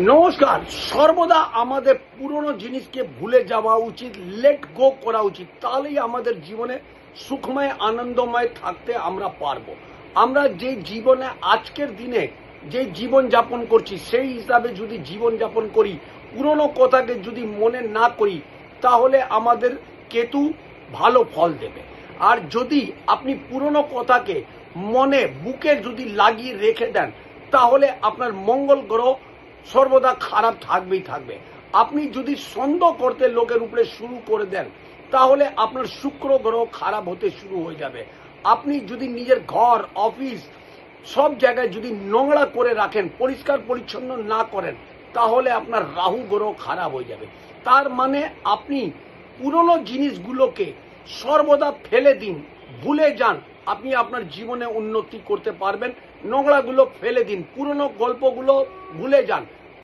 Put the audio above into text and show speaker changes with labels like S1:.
S1: নমস্কার। সর্বদা আমাদের পুরনো জিনিসকে ভুলে যাওয়া উচিত, লেট গো করা উচিত। তাহলেই আমাদের জীবনে সুখময় আনন্দময় থাকতে আমরা পারবো। আমরা যে জীবনে আজকের দিনে যে জীবন যাপন করছি সেই হিসাবে যদি জীবন যাপন করি, পুরনো কথাকে যদি মনে না করি, তাহলে আমাদের কেতু ভালো ফল দেবে। আর যদি আপনি পুরনো কথাকে মনে বুকে যদি লাগিয়ে রেখে দেন, তাহলে আপনার মঙ্গল গ্রহ সর্বদা খারাপ থাকবেই থাকবে। আপনি যদি সন্দেহ করতে লোকের উপরে শুরু করে দেন, তাহলে আপনার শুক্র গ্রহ খারাপ হতে শুরু হয়ে যাবে। আপনি যদি নিজের ঘর অফিস সব জায়গায় যদি নোংরা করে রাখেন, পরিষ্কার পরিচ্ছন্ন না করেন, তাহলে আপনার রাহু গ্রহ খারাপ হয়ে যাবে। তার মানে আপনি পুরনো জিনিসগুলোকে সর্বদা ফেলে দিন, ভুলে যান, আপনি আপনার জীবনে উন্নতি করতে পারবেন। নোংরাগুলো ফেলে দিন, পুরনো গল্পগুলো ভুলে যান।